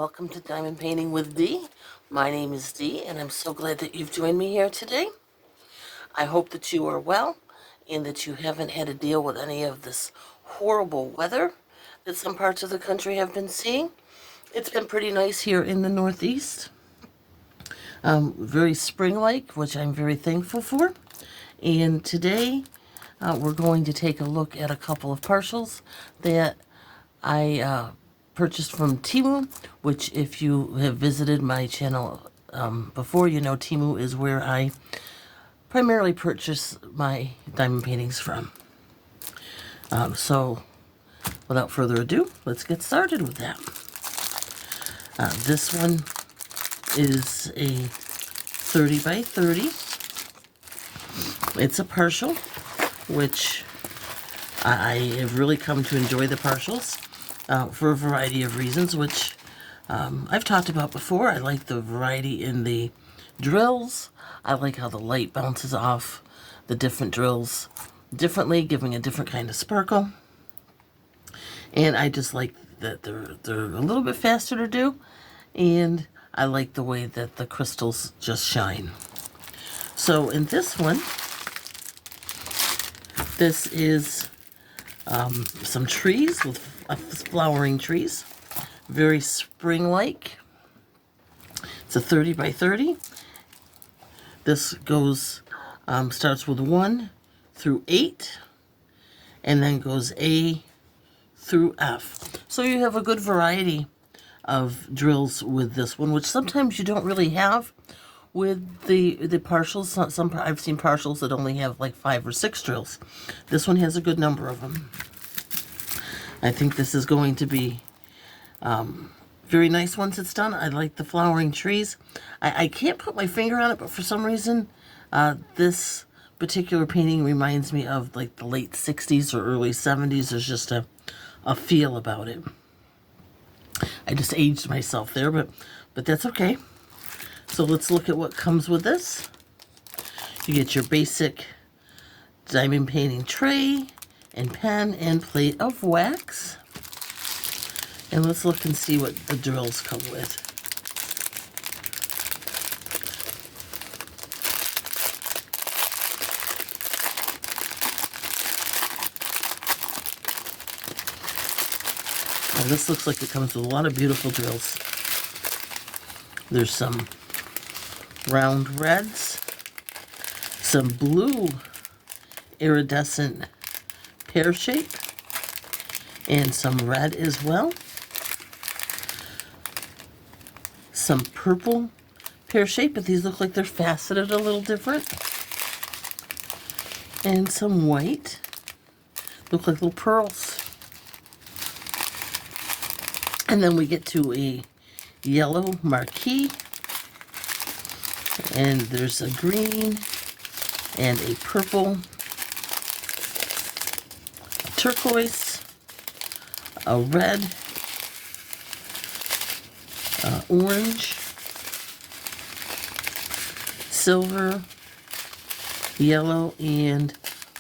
welcome to Diamond Painting with Dee. My name is Dee, and I'm so glad that you've joined me here today. I hope that you are well and that you haven't had to deal with any of this horrible weather that some parts of the country have been seeing. It's been pretty nice here in the Northeast. Very spring-like, which I'm very thankful for. And today we're going to take a look at a couple of partials that I purchased from Temu, which if you have visited my channel before, you know Temu is where I primarily purchase my diamond paintings from. So without further ado, let's get started with that. This one is a 30 by 30. It's a partial, which I have really come to enjoy the partials for a variety of reasons, which I've talked about before. I like the variety in the drills. I like how the light bounces off the different drills differently, giving a different kind of sparkle. And I just like that they're a little bit faster to do, and I like the way that the crystals just shine. So in this one, this is some trees with flowering trees, very spring-like. It's a 30 by 30. This goes starts with 1 through 8, and then goes A through F. So you have a good variety of drills with this one, which sometimes you don't really have with the partials. Some I've seen partials that only have like 5 or 6 drills. This one has a good number of them. I think this is going to be very nice once it's done. I like the flowering trees. I can't put my finger on it, but for some reason this particular painting reminds me of like the late 60s or early 70s. There's just a feel about it. I just aged myself there, but that's okay. So let's look at what comes with this. You get your basic diamond painting tray and pen and plate of wax. And let's look and see what the drills come with. Now this looks like it comes with a lot of beautiful drills. There's some round reds, some blue iridescent pear shape, and some red as well. Some purple pear shape, but these look like they're faceted a little different. And some white, look like little pearls. And then we get to a yellow marquee, and there's a green and a purple, a turquoise, a red, orange, silver, yellow, and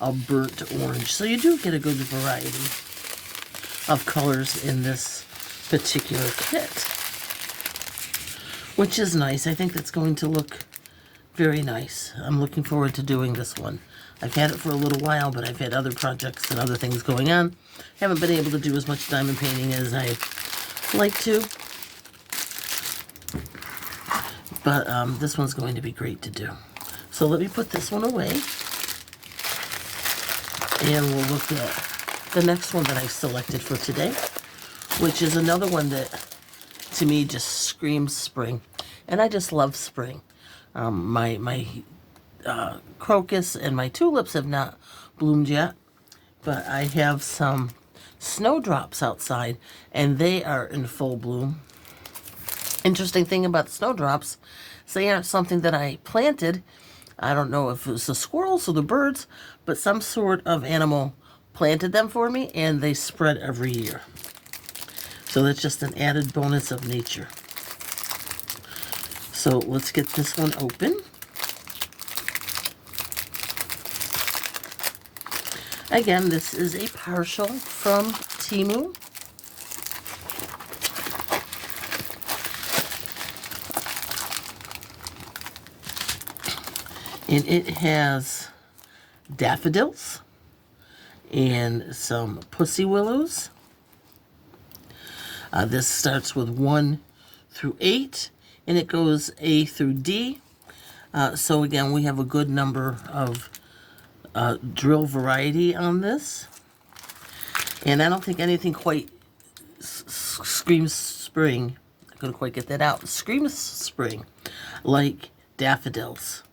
a burnt orange. So you do get a good variety of colors in this particular kit, which is nice. I think that's going to look very nice. I'm looking forward to doing this one. I've had it for a little while, but I've had other projects and other things going on. Haven't been able to do as much diamond painting as I like to. But this one's going to be great to do. So let me put this one away. And we'll look at the next one that I selected for today, which is another one that to me just screams spring. And I just love spring. My crocus and my tulips have not bloomed yet, but I have some snowdrops outside, and they are in full bloom. Interesting thing about the snowdrops, so they aren't something that I planted. I don't know if it was the squirrels or the birds, but some sort of animal planted them for me, and they spread every year. So that's just an added bonus of nature. So let's get this one open. Again, this is a partial from Temu. And it has daffodils and some pussy willows. This starts with 1 through 8, and it goes A through D. So again, we have a good number of drill variety on this. And I don't think anything quite screams spring. I couldn't quite get that out. Screams spring, like daffodils.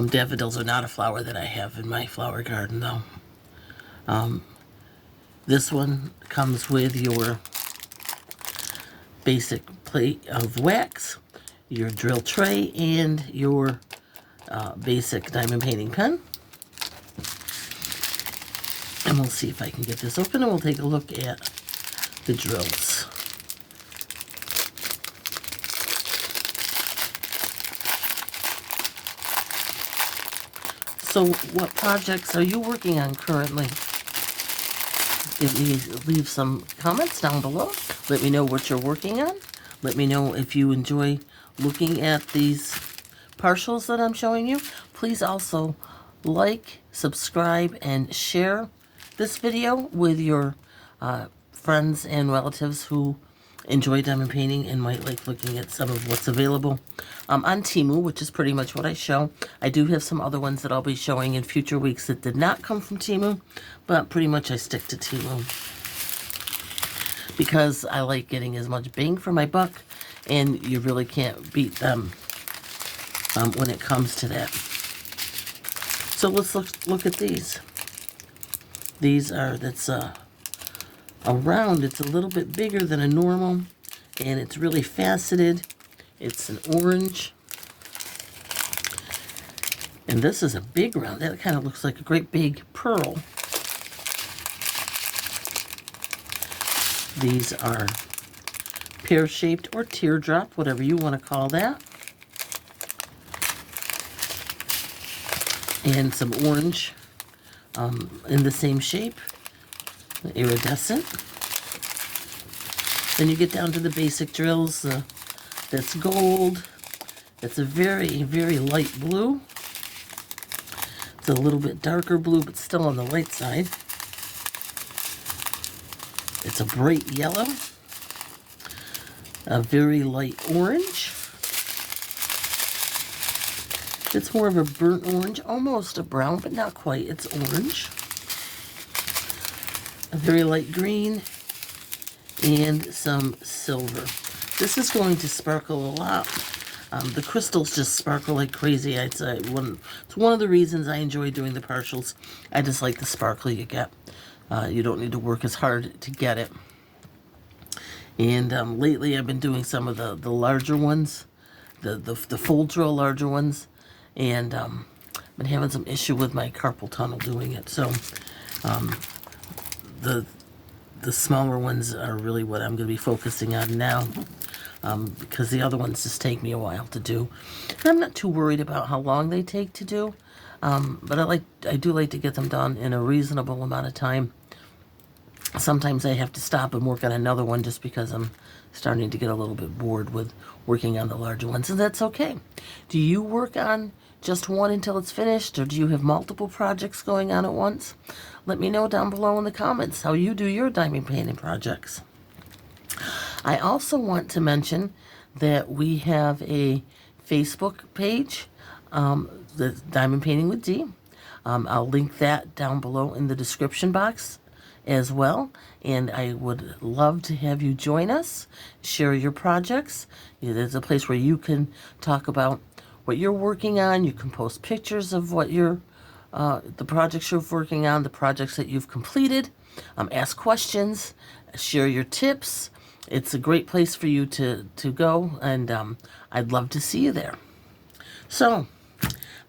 Daffodils are not a flower that I have in my flower garden, though. This one comes with your basic plate of wax, your drill tray, and your basic diamond painting pen. And we'll see if I can get this open, and we'll take a look at the drills. So what projects are you working on currently? Leave some comments down below. Let me know what you're working on. Let me know if you enjoy looking at these partials that I'm showing you. Please also like, subscribe, and share this video with your friends and relatives who enjoy diamond painting and might like looking at some of what's available on Temu, which is pretty much what I show. I do have some other ones that I'll be showing in future weeks that did not come from Temu, but pretty much I stick to Temu because I like getting as much bang for my buck, and you really can't beat them when it comes to that. So let's look at these. These are, that's a round, it's a little bit bigger than a normal, and it's really faceted. It's an orange. And this is a big round. That kind of looks like a great big pearl. These are pear-shaped or teardrop, whatever you want to call that. And some orange in the same shape, iridescent. Then you get down to the basic drills. That's gold. That's a very, very light blue. It's a little bit darker blue, but still on the light side. It's a bright yellow. A very light orange. It's more of a burnt orange, almost a brown, but not quite. It's orange. A very light green, and some silver. This is going to sparkle a lot. The crystals just sparkle like crazy. It's one of the reasons I enjoy doing the partials. I just like the sparkle you get. You don't need to work as hard to get it. And lately I've been doing some of the larger ones, the full drill larger ones. And I've been having some issue with my carpal tunnel doing it. So the smaller ones are really what I'm going to be focusing on now, because the other ones just take me a while to do. And I'm not too worried about how long they take to do, but I do like to get them done in a reasonable amount of time. Sometimes I have to stop and work on another one just because I'm starting to get a little bit bored with working on the larger ones, and that's okay. Do you work on just one until it's finished, or do you have multiple projects going on at once? Let me know down below in the comments how you do your diamond painting projects. I also want to mention that we have a Facebook page, the Diamond Painting with D. I'll link that down below in the description box as well, and I would love to have you join us, share your projects. There's a place where you can talk about what you're working on. You can post pictures of what you're the projects you're working on, the projects that you've completed, ask questions, share your tips. It's a great place for you to go, and I'd love to see you there. So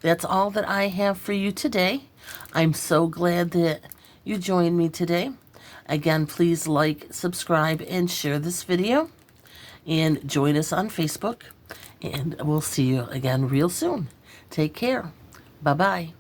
that's all that I have for you today. I'm so glad that you joined me today. Again, please like, subscribe, and share this video, and join us on Facebook, and we'll see you again real soon. Take care. Bye-bye.